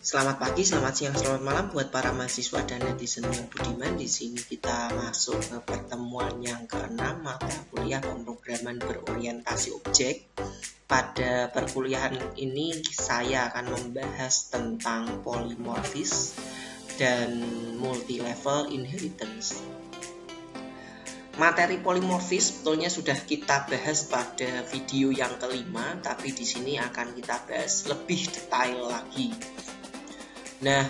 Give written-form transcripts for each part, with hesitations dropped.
Selamat pagi, selamat siang, selamat malam buat para mahasiswa dan netizen yang budiman. Di sini kita masuk ke pertemuan yang ke-6 mata kuliah pemrograman berorientasi objek. Pada perkuliahan ini saya akan membahas tentang polymorphism dan multi-level inheritance. Materi polimorfis sebetulnya sudah kita bahas pada video yang kelima, tapi di sini akan kita bahas lebih detail lagi. Nah,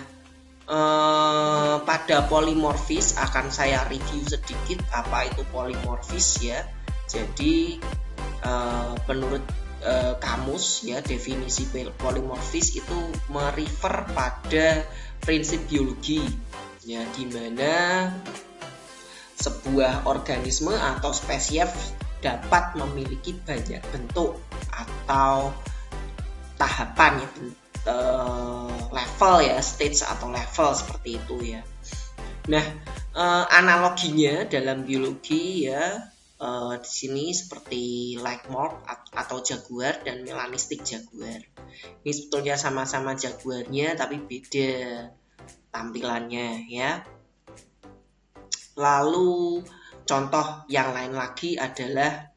pada polimorfis akan saya review sedikit apa itu polimorfis ya. Jadi menurut kamus ya, definisi polimorfis itu merefer pada prinsip biologi ya, di mana sebuah organisme atau spesies dapat memiliki banyak bentuk atau tahapan ya, level ya, stage atau level seperti itu ya. Nah, analoginya dalam biologi ya, di sini seperti Lagmort atau jaguar dan melanistik jaguar. Ini sebetulnya sama-sama jaguarnya tapi beda tampilannya ya. Lalu contoh yang lain lagi adalah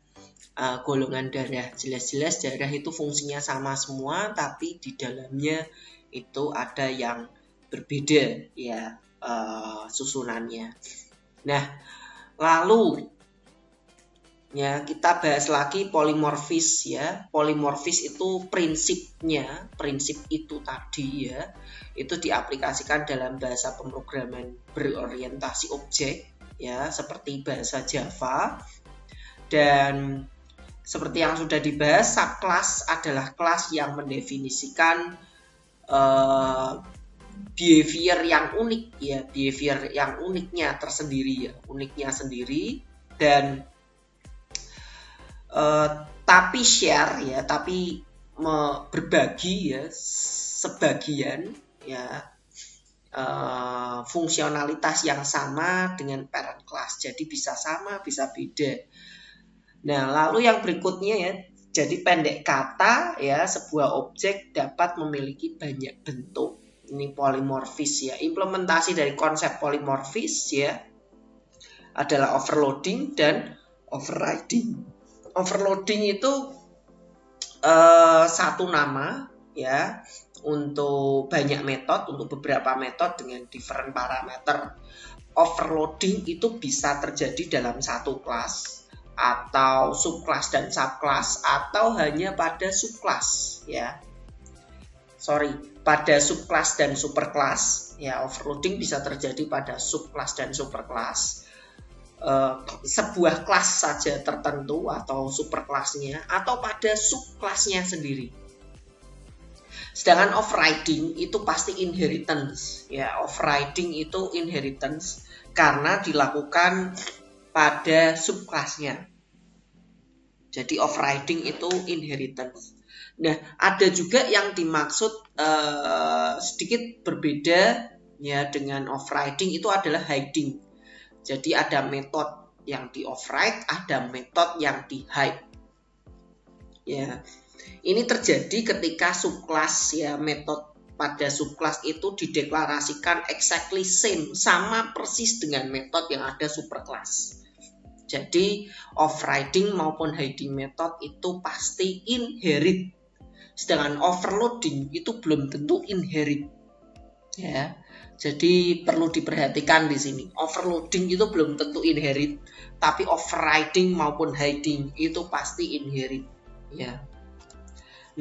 golongan darah. Jelas-jelas darah itu fungsinya sama semua, tapi di dalamnya itu ada yang berbeda ya, susunannya. Nah, lalu ya kita bahas lagi polimorfis ya. Polimorfis itu prinsipnya, prinsip itu tadi ya, itu diaplikasikan dalam bahasa pemrograman berorientasi objek ya, seperti bahasa Java. Dan seperti yang sudah dibahas, subclass adalah kelas yang mendefinisikan behavior yang unik ya, behavior yang uniknya tersendiri ya, uniknya sendiri. Dan tapi share ya, tapi berbagi ya, sebagian ya, fungsionalitas yang sama dengan parent class. Jadi bisa sama, bisa beda. Nah, lalu yang berikutnya ya, jadi pendek kata ya, sebuah objek dapat memiliki banyak bentuk. Ini polimorfis ya. Implementasi dari konsep polimorfis ya adalah overloading dan overriding. Overloading itu satu nama ya untuk banyak metode, untuk beberapa metode dengan different parameter. Overloading itu bisa terjadi dalam satu kelas atau subkelas dan subkelas, atau hanya pada subkelas ya. Pada subkelas dan superkelas ya. Overloading bisa terjadi pada subkelas dan superkelas. Sebuah kelas saja tertentu atau superkelasnya, atau pada subkelasnya sendiri. Sedangkan overriding itu pasti inheritance ya. Overriding itu inheritance karena dilakukan pada subkelasnya. Jadi overriding itu inheritance. Nah, ada juga yang dimaksud sedikit berbeda ya dengan overriding, itu adalah hiding. Jadi ada metode yang di override, ada metode yang di hide. Ya. Ini terjadi ketika subkelas ya, metode pada subkelas itu dideklarasikan exactly same, sama persis dengan metode yang ada superkelas. Jadi overriding maupun hiding method itu pasti inherit. Sedangkan overloading itu belum tentu inherit. Ya. Jadi perlu diperhatikan di sini. Overloading itu belum tentu inherit, tapi overriding maupun hiding itu pasti inherit. Ya.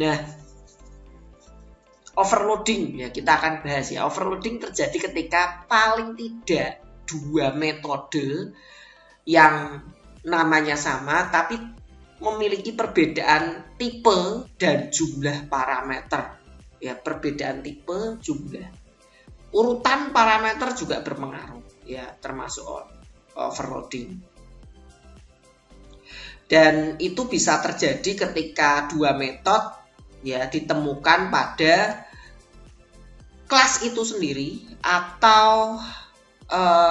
Nah, overloading ya kita akan bahas ya. Overloading terjadi ketika paling tidak dua metode yang namanya sama tapi memiliki perbedaan tipe dan jumlah parameter ya, perbedaan tipe, jumlah, urutan parameter juga berpengaruh ya, termasuk overloading. Dan itu bisa terjadi ketika dua metode ya ditemukan pada kelas itu sendiri, atau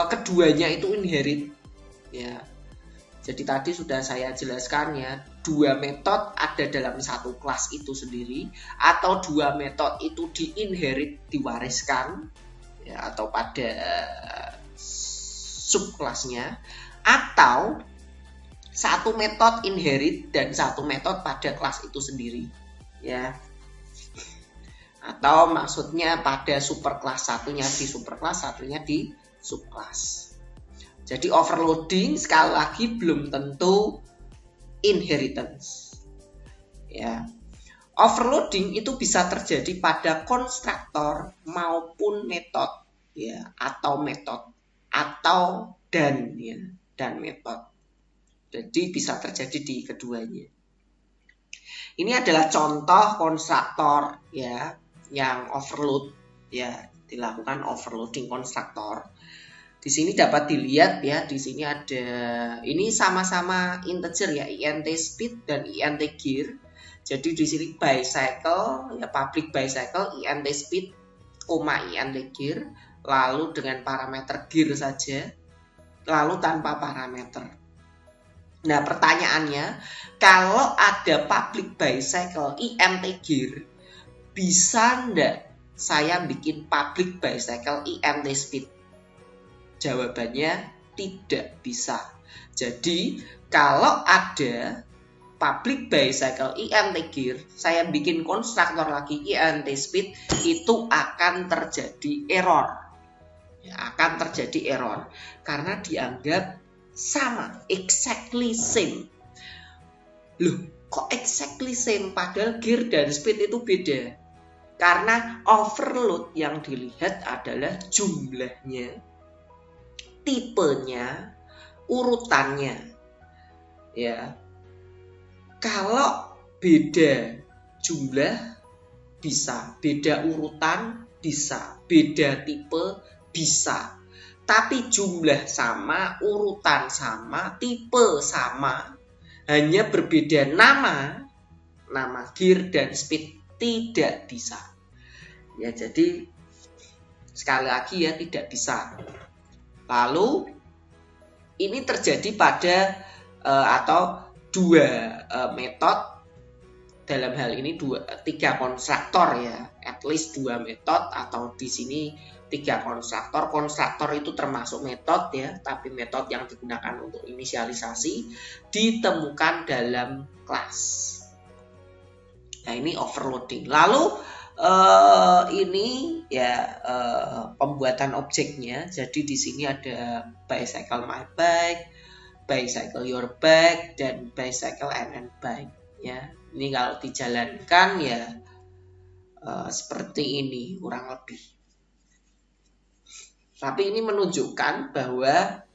keduanya itu inherit ya. Jadi tadi sudah saya jelaskan ya, dua metode ada dalam satu kelas itu sendiri, atau dua metode itu diinherit, diwariskan, ya, atau pada subkelasnya, atau satu metode inherit dan satu metode pada kelas itu sendiri, ya. Atau maksudnya pada superkelas, satunya di superkelas, satunya di subkelas. Jadi overloading sekali lagi belum tentu inheritance. Ya. Overloading itu bisa terjadi pada konstruktor maupun metode, ya, atau metode, atau dan, ya, dan metode. Jadi bisa terjadi di keduanya. Ini adalah contoh konstruktor, ya, yang overload, ya, dilakukan overloading konstruktor. Di sini dapat dilihat, ya, di sini ada, ini sama-sama integer, ya, int speed dan int gear. Jadi di sini bicycle, ya, public bicycle, int speed, int gear, lalu dengan parameter gear saja, lalu tanpa parameter. Nah, pertanyaannya, kalau ada public bicycle int gear, bisa ndak saya bikin public bicycle int speed? Jawabannya tidak bisa. Jadi kalau ada public bicycle int gear, saya bikin konstruktor lagi int speed, itu akan terjadi error. Ya, akan terjadi error karena dianggap sama, exactly same. Loh, kok exactly same? Padahal gear dan speed itu beda. Karena overload yang dilihat adalah jumlahnya, tipenya, urutannya. Ya. Kalau beda jumlah bisa, beda urutan bisa, beda tipe bisa. Tapi jumlah sama, urutan sama, tipe sama, hanya berbeda nama gear dan speed, tidak bisa. Ya, jadi sekali lagi, ya, tidak bisa. Lalu ini terjadi pada atau dua metode, dalam hal ini tiga konstruktor, ya, at least dua metode, atau di sini tiga konstruktor. Konstruktor itu termasuk metode, ya, tapi metode yang digunakan untuk inisialisasi ditemukan dalam kelas. Nah, ini overloading. Lalu ini, ya, pembuatan objeknya. Jadi di sini ada bicycle my bike, bicycle your bike, dan bicycle and bike, ya. Ini kalau dijalankan, ya, seperti ini kurang lebih. Tapi ini menunjukkan bahwa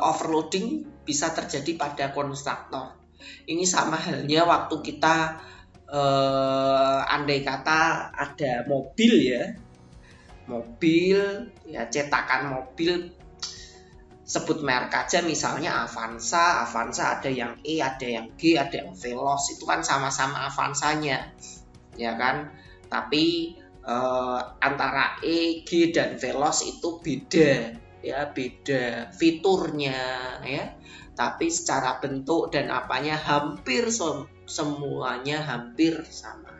overloading bisa terjadi pada konstruktor. Ini sama halnya waktu kita andai kata ada mobil, ya, cetakan mobil, sebut merek aja, misalnya Avanza ada yang E, ada yang G, ada yang Veloz, itu kan sama-sama Avanzanya, ya kan, tapi antara E, G, dan Veloz itu beda, ya, beda fiturnya, ya, tapi secara bentuk dan apanya hampir semuanya hampir sama.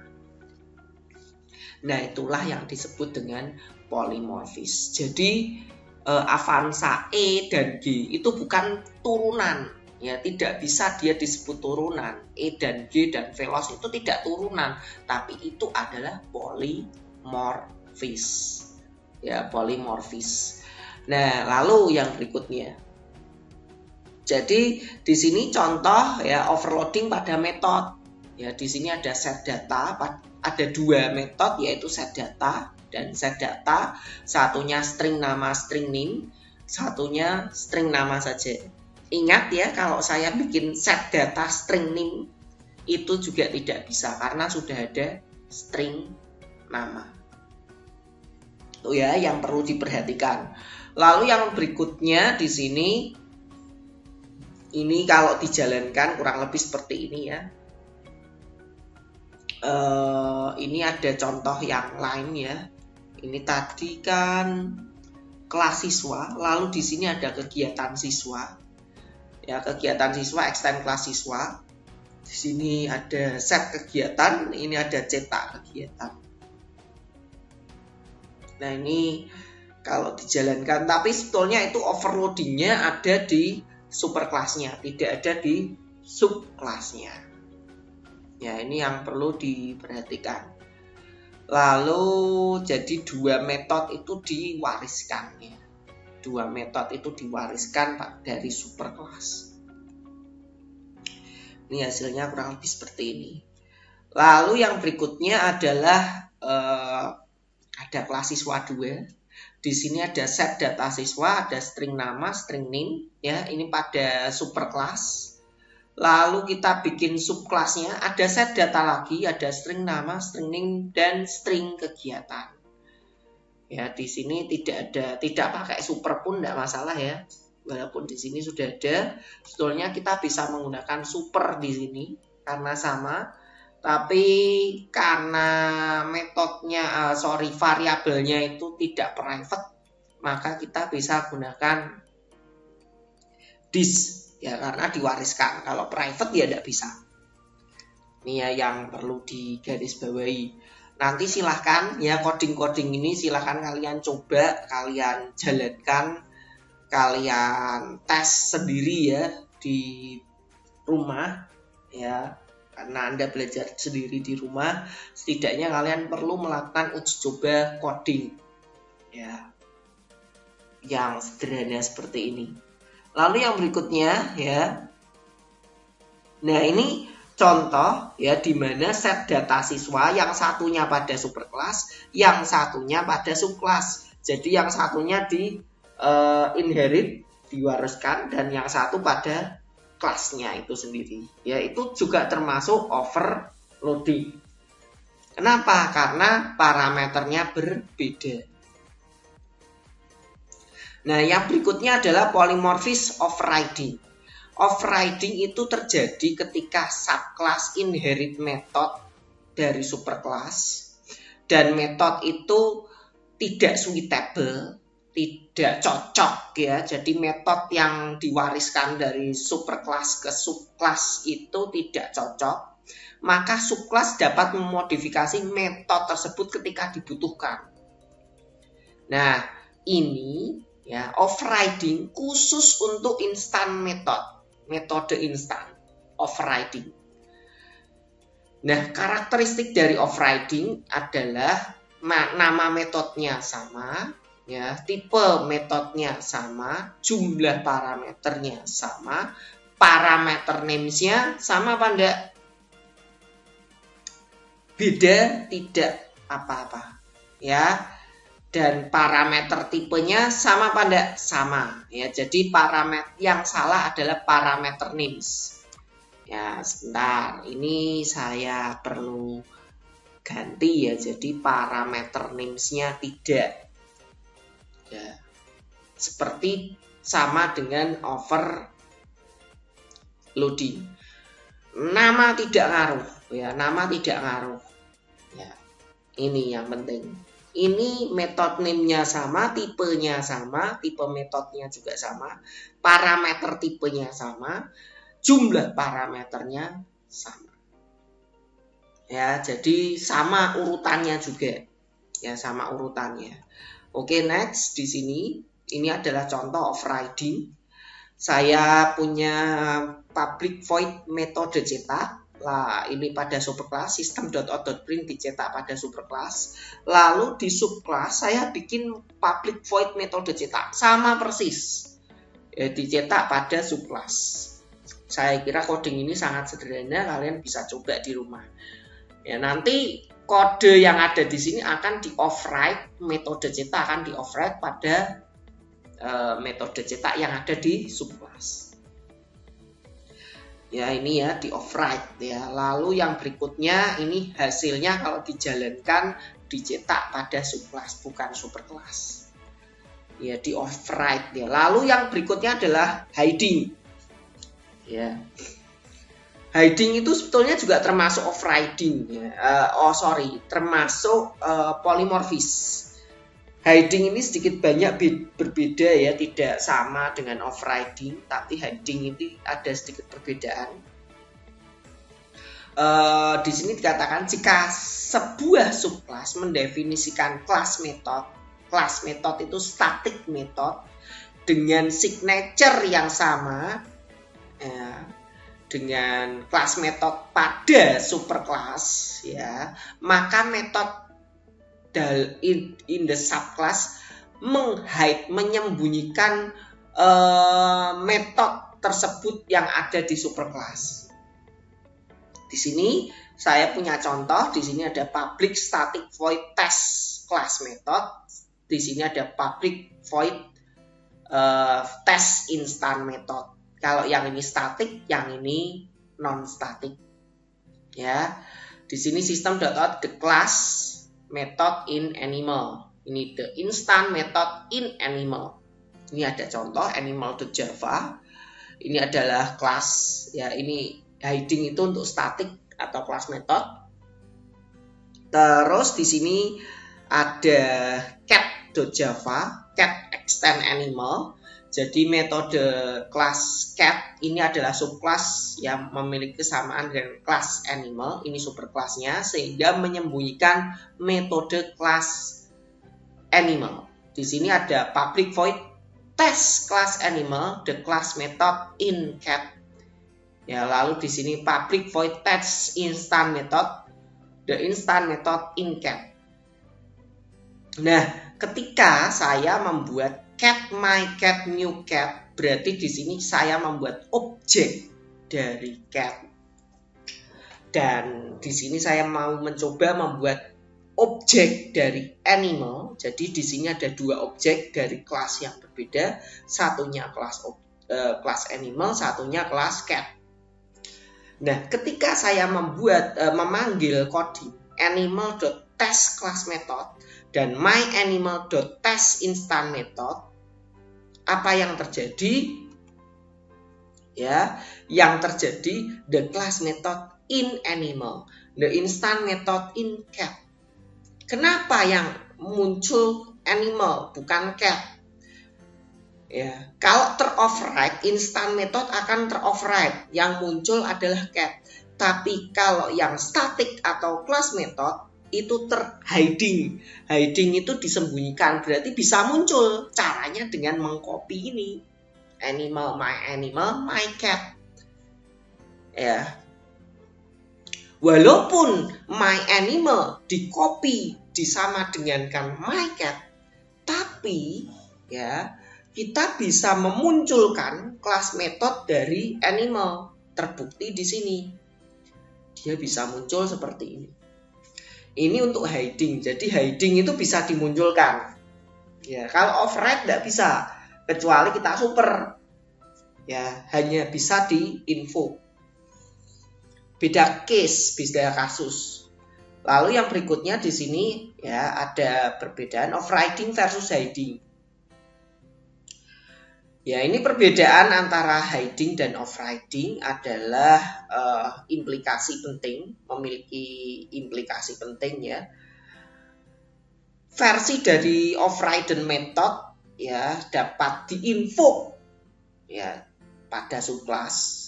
Nah, itulah yang disebut dengan polimorfis. Jadi Avanza E dan G itu bukan turunan, ya, tidak bisa dia disebut turunan. E dan G dan Veloz itu tidak turunan, tapi itu adalah polimorfis, ya, polimorfis. Nah, lalu yang berikutnya. Jadi di sini contoh, ya, overloading pada metode. Ya, di sini ada set data, ada dua metode, yaitu set data dan set data. Satunya string nama, string name, satunya string nama saja. Ingat, ya, kalau saya bikin set data string name itu juga tidak bisa karena sudah ada string nama. Itu, ya, yang perlu diperhatikan. Lalu yang berikutnya di sini, ini kalau dijalankan kurang lebih seperti ini, ya. Ini ada contoh yang lain, ya. Ini tadi kan kelas siswa, lalu di sini ada kegiatan siswa. Ya, kegiatan siswa, extend kelas siswa. Di sini ada set kegiatan, ini ada cetak kegiatan. Nah, ini kalau dijalankan, tapi sebetulnya itu overloadingnya ada di superkelasnya, tidak ada di subkelasnya. Ya, ini yang perlu diperhatikan. Lalu jadi dua metode itu diwariskan ya. Dua metode itu diwariskan dari superkelas. Ini hasilnya kurang lebih seperti ini. Lalu yang berikutnya adalah ada kelas siswa 2. Di sini ada set data siswa, ada string nama, string name ya. Ini pada superkelas. Lalu kita bikin subkelasnya, ada set data lagi, ada string nama, string name, dan string kegiatan. Ya, di sini tidak pakai super pun tidak masalah ya. Walaupun di sini sudah ada, sebetulnya kita bisa menggunakan super di sini karena sama. Tapi karena metodenya, variabelnya itu tidak private, maka kita bisa gunakan this. Ya, karena diwariskan. Kalau private ya tidak bisa. Ini ya yang perlu digarisbawahi. Nanti silahkan ya coding-coding ini silahkan kalian coba, kalian jalankan, kalian tes sendiri ya di rumah ya. Karena Anda belajar sendiri di rumah, setidaknya kalian perlu melakukan uji coba coding ya. Yang sederhana seperti ini. Lalu yang berikutnya ya. Nah, ini contoh ya di mana set data siswa yang satunya pada superkelas, yang satunya pada subkelas. Jadi yang satunya di inherit, diwariskan, dan yang satu pada kelasnya itu sendiri. Ya, itu juga termasuk overloading. Kenapa? Karena parameternya berbeda. Nah, yang berikutnya adalah polymorphism overriding. Overriding itu terjadi ketika subclass inherit method dari superclass dan method itu tidak suitable, tidak cocok ya. Jadi metode yang diwariskan dari superclass ke subclass itu tidak cocok. Maka subclass dapat memodifikasi metode tersebut ketika dibutuhkan. Nah, ini ya overriding khusus untuk instant metode instan overriding. Nah, karakteristik dari overriding adalah nama metodenya sama, ya, tipe metodenya sama, jumlah parameternya sama, parameter names-nya sama apa enggak? Beda tidak apa-apa, ya. Dan parameter tipenya sama apa enggak? Sama, ya. Jadi parameter yang salah adalah parameter names. Ya, sebentar. Ini saya perlu ganti ya. Jadi parameter names-nya tidak. Ya. Seperti sama dengan overloading. Nama tidak ngaruh, ya. Nama tidak ngaruh. Ya. Ini yang penting. Ini metode name-nya sama, tipenya sama, tipe metodenya juga sama, parameter tipenya sama, jumlah parameternya sama. Ya, jadi sama urutannya juga. Ya, sama urutannya. Oke, next di sini ini adalah contoh overriding. Saya punya public void metode cetak. Lah, ini pada superclass system.out.print dicetak pada superclass. Lalu di subclass saya bikin public void metode cetak sama persis. Ya, dicetak pada subclass. Saya kira coding ini sangat sederhana, kalian bisa coba di rumah. Ya, nanti kode yang ada di sini akan di override, metode cetak akan di override pada metode cetak yang ada di subclass. Ya, ini ya di override ya. Lalu yang berikutnya ini hasilnya kalau dijalankan dicetak pada subclass bukan superclass. Ya, di override ya. Lalu yang berikutnya adalah hiding. Ya. Hiding itu sebetulnya juga termasuk overriding ya. Termasuk polymorphism. Hiding ini sedikit banyak berbeda ya, tidak sama dengan overriding, tapi hiding ini ada sedikit perbedaan. Di sini dikatakan jika sebuah subclass mendefinisikan kelas metode itu static method dengan signature yang sama ya, dengan kelas metode pada superclass ya, maka metode in the subclass menyembunyikan metode tersebut yang ada di superclass. Di sini saya punya contoh. Di sini ada public static void test class method. Di sini ada public void test instant method. Kalau yang ini static, yang ini non static. Ya, di sini system.out the class method in animal. Ini the instant method in animal. Ini ada contoh animal.java. Ini adalah kelas ya, ini hiding itu untuk static atau kelas method. Terus di sini ada cat.java, cat extend animal. Jadi metode kelas cat ini adalah subclass yang memiliki kesamaan dengan kelas animal, ini superclassnya, sehingga menyembunyikan metode kelas animal. Di sini ada public void test class animal, the class method in cat. Ya, lalu di sini public void test instant method, the instant method in cat. Nah, ketika saya membuat cat my cat new cat, berarti di sini saya membuat objek dari cat. Dan di sini saya mau mencoba membuat objek dari animal. Jadi di sini ada dua objek dari kelas yang berbeda, satunya kelas animal, satunya kelas cat. Nah, ketika saya memanggil coding animal.test class method dan myAnimal.test instant method, apa yang terjadi? Ya, yang terjadi the class method in animal, the instant method in cat. Kenapa yang muncul animal bukan cat? Ya, kalau teroverride, instant method akan teroverride, yang muncul adalah cat. Tapi kalau yang static atau class method itu terhiding. Hiding itu disembunyikan, berarti bisa muncul. Caranya dengan mengcopy ini. Animal, my cat. Ya. Walaupun my animal di-copy disama dengankan my cat, tapi ya, kita bisa memunculkan kelas metode dari animal. Terbukti di sini. Dia bisa muncul seperti ini. Ini untuk hiding. Jadi hiding itu bisa dimunculkan. Ya, kalau override tidak bisa, kecuali kita super. Ya, hanya bisa di info. Beda case, beda kasus. Lalu yang berikutnya di sini ya ada perbedaan overriding versus hiding. Ya, ini perbedaan antara hiding dan overriding adalah implikasi penting, memiliki implikasi penting ya. Versi dari overridden method ya dapat diinvoke ya pada subclass.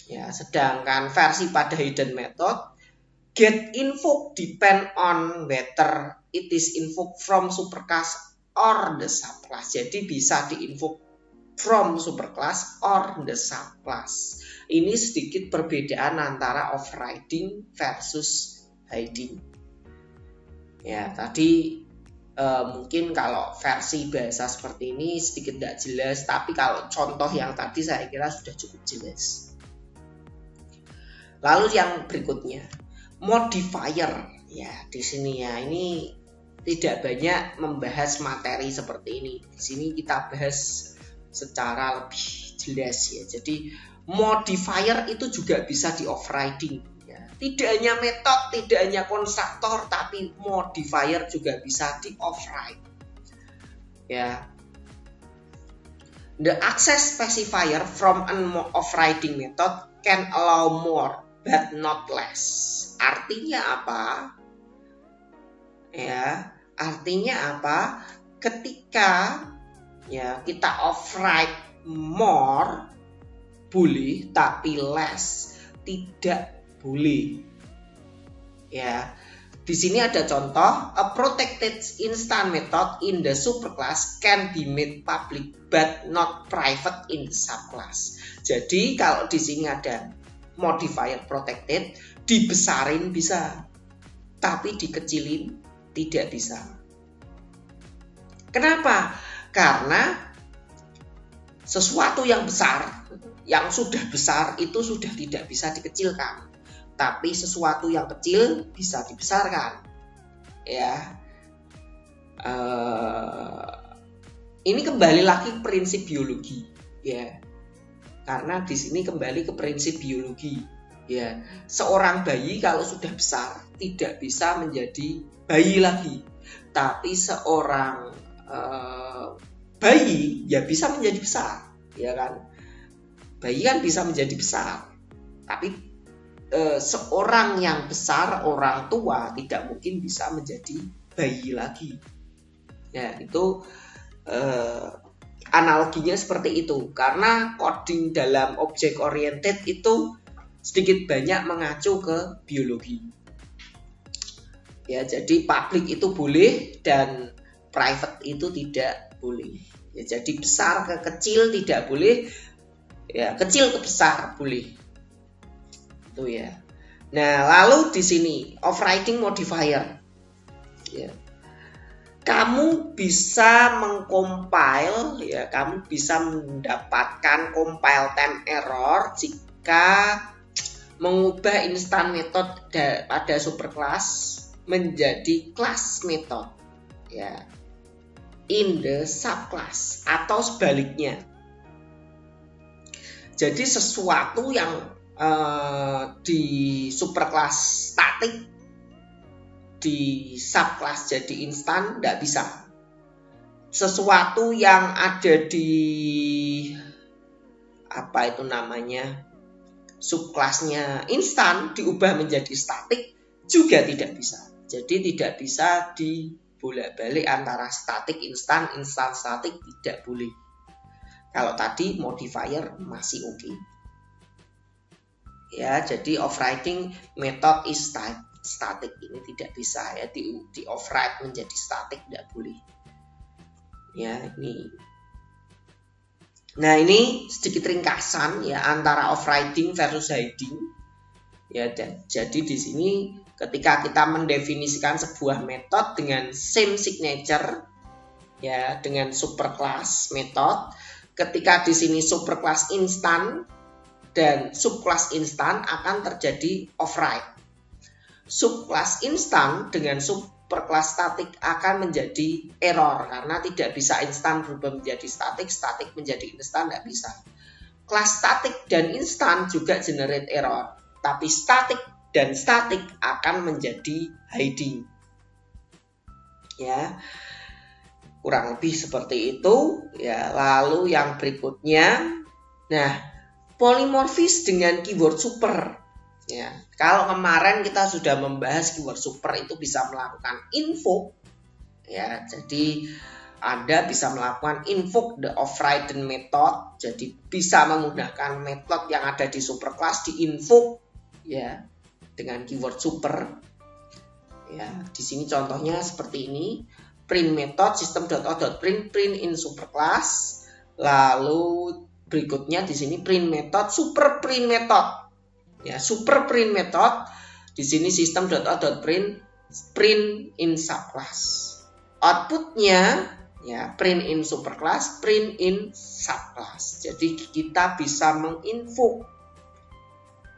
Ya, sedangkan versi pada hidden method get invoked depend on whether it is invoked from superclass or the subclass. Jadi bisa diinvoke from superclass or the subclass. Ini sedikit perbedaan antara overriding versus hiding. Ya, tadi mungkin kalau versi bahasa seperti ini sedikit tidak jelas, tapi kalau contoh yang tadi saya kira sudah cukup jelas. Lalu yang berikutnya, modifier. Ya, di sini ya, ini tidak banyak membahas materi seperti ini. Di sini kita bahas secara lebih jelas ya. Jadi modifier itu juga bisa di overriding ya. Tidak hanya metode, tidak hanya konstruktor, tapi modifier juga bisa di override. Ya. The access specifier from an overriding method can allow more but not less. Artinya apa? Ya, artinya apa? ketika ya kita override more boleh, tapi less tidak boleh. Ya, di sini ada contoh, a protected instant method in the superclass can be made public but not private in the subclass. Jadi kalau di sini ada modifier protected, dibesarin bisa, tapi dikecilin tidak bisa. Kenapa? Karena sesuatu yang besar, yang sudah besar itu sudah tidak bisa dikecilkan, tapi sesuatu yang kecil bisa dibesarkan. Ya, ini kembali lagi ke prinsip biologi, ya. Karena di sini kembali ke prinsip biologi, ya. Seorang bayi kalau sudah besar tidak bisa menjadi bayi lagi, tapi seorang bayi ya bisa menjadi besar, ya kan? Bayi kan bisa menjadi besar, tapi seorang yang besar, orang tua tidak mungkin bisa menjadi bayi lagi. Ya, itu analoginya seperti itu, karena coding dalam object oriented itu sedikit banyak mengacu ke biologi. Ya, jadi public itu boleh dan private itu tidak boleh. Ya, jadi besar ke kecil tidak boleh, ya kecil ke besar boleh. Itu ya. Nah, lalu di sini overriding modifier. Ya. Kamu bisa mengcompile, ya, kamu bisa mendapatkan compile time error jika mengubah instant method pada superclass menjadi class method, ya, in the subclass atau sebaliknya. Jadi sesuatu yang di superclass static di subclass jadi instan tidak bisa. Sesuatu yang ada di apa itu namanya subclassnya instan diubah menjadi statik juga tidak bisa. Jadi tidak bisa dibolak-balik antara statik instan, instan statik, tidak boleh. Kalau tadi modifier masih oke. Ya, jadi overriding method is static ini tidak bisa, ya, di override menjadi static tidak boleh. Ya, ini. Nah, ini sedikit ringkasan ya antara overriding versus hiding. Ya, dan jadi di sini ketika kita mendefinisikan sebuah metode dengan same signature, ya, dengan superclass method, ketika di sini superclass instan dan subclass instan akan terjadi override. Subclass instan dengan superclass statik akan menjadi error karena tidak bisa instan berubah menjadi statik, statik menjadi instan tidak bisa. Kelas statik dan instan juga generate error, tapi statik dan statik akan menjadi hiding. Ya, kurang lebih seperti itu. Ya, lalu yang berikutnya, nah, polymorphis dengan keyword super. Ya, kalau kemarin kita sudah membahas keyword super itu bisa melakukan invoke, ya, jadi Anda bisa melakukan invoke the overridden method, jadi bisa menggunakan metode yang ada di superclass di invoke, ya, dengan keyword super. Ya, di sini contohnya seperti ini, print method system.out.print print in superclass, lalu berikutnya di sini print method super print method. Ya, super print method di sini system.out.print print in subclass. Outputnya ya print in superclass, print in subclass. Jadi kita bisa menginvoke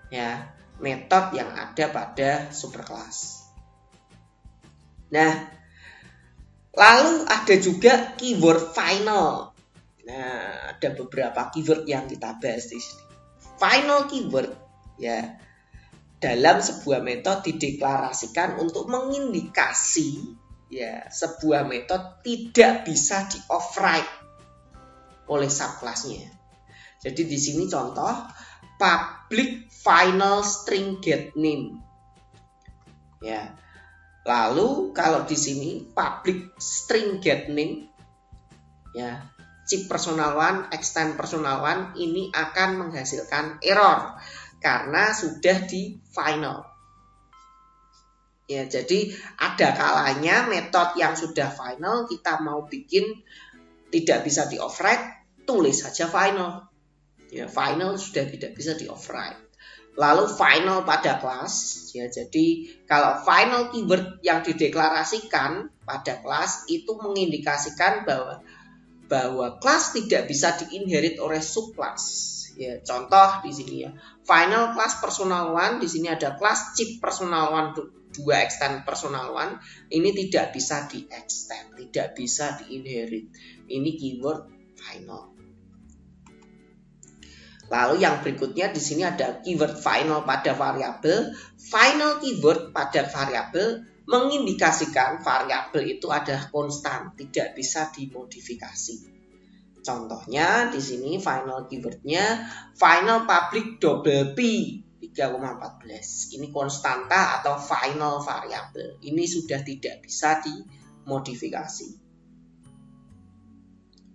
ya metode yang ada pada superclass. Nah, lalu ada juga keyword final. Nah, ada beberapa keyword yang kita bahas di sini. Final keyword, ya, dalam sebuah metode dideklarasikan untuk mengindikasi ya sebuah metode tidak bisa di override oleh subclassnya. Jadi di sini contoh public final string get name. Ya, Lalu kalau di sini public string get name, ya, chip personal one, extend personal one, ini akan menghasilkan error karena sudah di final. Ya, jadi ada kalanya metode yang sudah final kita mau bikin tidak bisa di override, tulis saja final. Ya, final sudah tidak bisa di override. Lalu final pada kelas, ya, jadi kalau final keyword yang dideklarasikan pada kelas itu mengindikasikan bahwa kelas tidak bisa diinherit oleh subclass. Ya, contoh di sini ya, final class personal one, di sini ada kelas chip personal one 2 extend personal one, ini tidak bisa di extend, tidak bisa diinherit. Ini keyword final. Lalu yang berikutnya di sini ada keyword final pada variabel. Final keyword pada variabel mengindikasikan variabel itu adalah konstan, tidak bisa dimodifikasi. Contohnya di sini final keywordnya final public double P 3,14. Ini konstanta atau final variabel. Ini sudah tidak bisa dimodifikasi.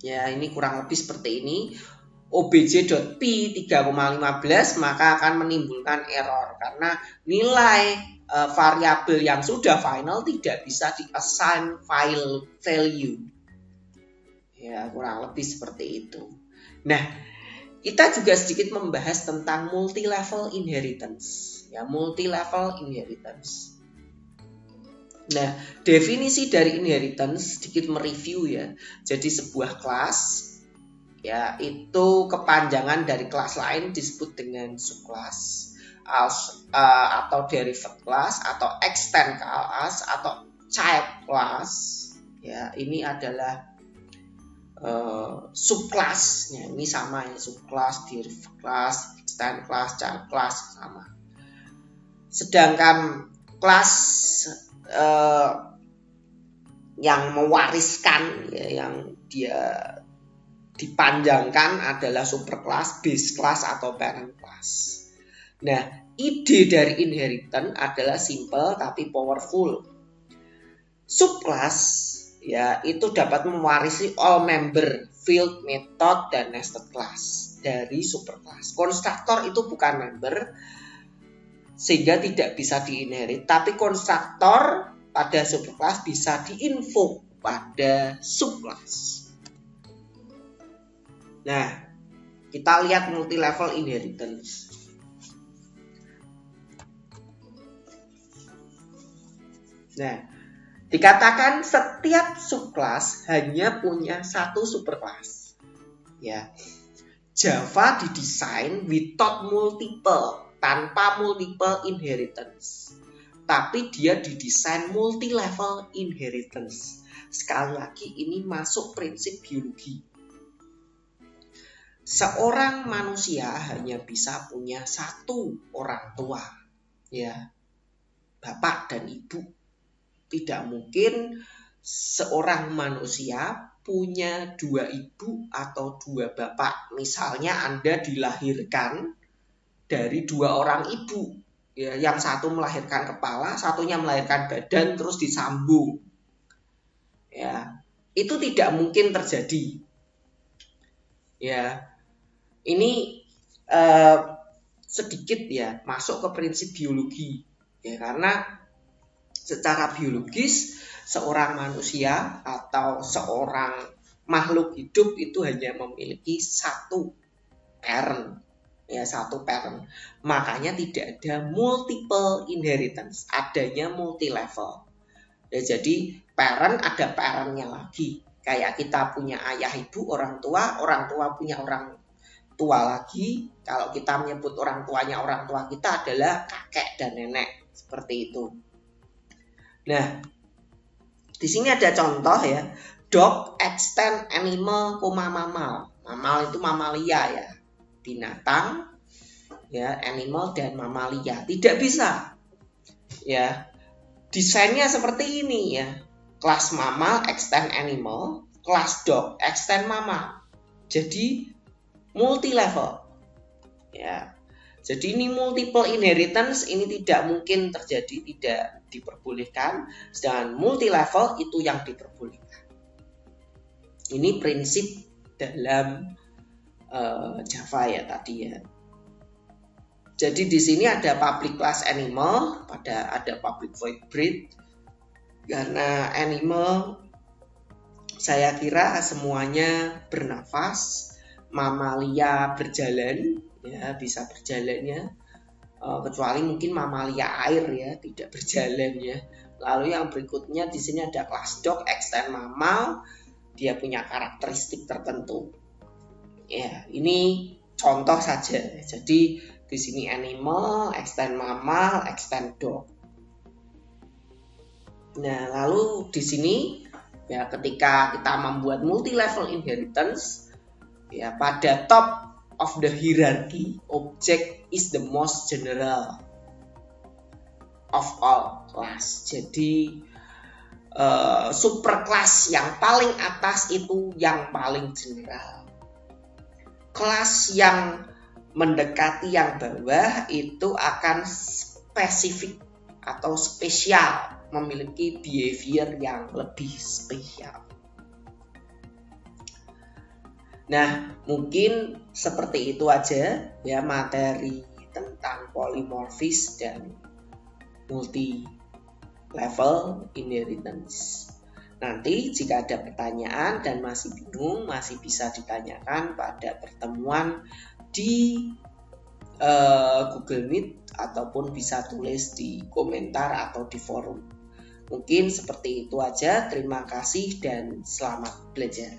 Ya, ini kurang lebih seperti ini. obj.p 3,15 maka akan menimbulkan error karena nilai variabel yang sudah final tidak bisa di-assign file value. Ya, kurang lebih seperti itu. Nah, kita juga sedikit membahas tentang multi-level inheritance. Ya, multi-level inheritance. Nah, definisi dari inheritance sedikit mereview ya. Jadi sebuah kelas, ya, itu kepanjangan dari kelas lain disebut dengan subclass atau derived class atau extend class atau child class. Ya, ini adalah subclass. Ya, ini sama ya, subclass, derived class, extend class, child class sama. Sedangkan kelas yang mewariskan, ya, yang dia dipanjangkan adalah superclass, base class atau parent class. Nah, ide dari inheritance adalah simple tapi powerful. Subclass, ya, itu dapat mewarisi all member, field, method, dan nested class dari superclass. Konstruktor itu bukan member sehingga tidak bisa diinherit, tapi konstruktor pada superclass bisa diinvoke pada subclass. Nah, kita lihat multi-level inheritance. Nah, dikatakan setiap subclass hanya punya satu superclass. Ya, Java didesain without multiple, tanpa multiple inheritance. Tapi dia didesain multi-level inheritance. Sekali lagi ini masuk prinsip biologi. Seorang manusia hanya bisa punya satu orang tua, ya, bapak dan ibu. Tidak mungkin seorang manusia punya dua ibu atau dua bapak. Misalnya Anda dilahirkan dari dua orang ibu, ya, yang satu melahirkan kepala, satunya melahirkan badan, terus disambung. Ya, itu tidak mungkin terjadi. Ya, ini sedikit ya masuk ke prinsip biologi, ya, karena secara biologis seorang manusia atau seorang makhluk hidup itu hanya memiliki satu parent, ya, satu parent. Makanya tidak ada multiple inheritance, adanya multi level. Ya, jadi parent ada parentnya lagi. Kayak kita punya ayah ibu, orang tua punya orang tua lagi. Kalau kita menyebut orang tuanya orang tua kita adalah kakek dan nenek, seperti itu. Nah, di sini ada contoh ya, dog, extend, animal, mammal. Mammal itu mamalia ya, binatang, ya, animal dan mamalia. Tidak bisa, ya. Desainnya seperti ini ya, kelas mammal, extend animal, kelas dog, extend mammal. Jadi multi level, ya. Jadi ini multiple inheritance ini tidak mungkin terjadi, tidak diperbolehkan. Sedangkan multi level itu yang diperbolehkan. Ini prinsip dalam Java ya tadi ya. Jadi di sini ada public class animal, ada public void breed. Karena animal saya kira semuanya bernafas, mamalia berjalan, ya bisa berjalannya, kecuali mungkin mamalia air ya tidak berjalan ya. Lalu yang berikutnya di sini ada class dog, extend mammal, dia punya karakteristik tertentu. Ya ini contoh saja. Jadi di sini animal, extend mammal, extend dog. Nah, lalu di sini ya ketika kita membuat multi level inheritance ya pada top of the hierarchy, object is the most general of all class. Jadi superclass yang paling atas itu yang paling general. Kelas yang mendekati yang bawah itu akan spesifik atau spesial, memiliki behavior yang lebih spesial. Nah, mungkin seperti itu aja ya materi tentang polymorphis dan multi level inheritance. Nanti jika ada pertanyaan dan masih bingung, masih bisa ditanyakan pada pertemuan di Google Meet ataupun bisa tulis di komentar atau di forum. Mungkin seperti itu aja. Terima kasih dan selamat belajar.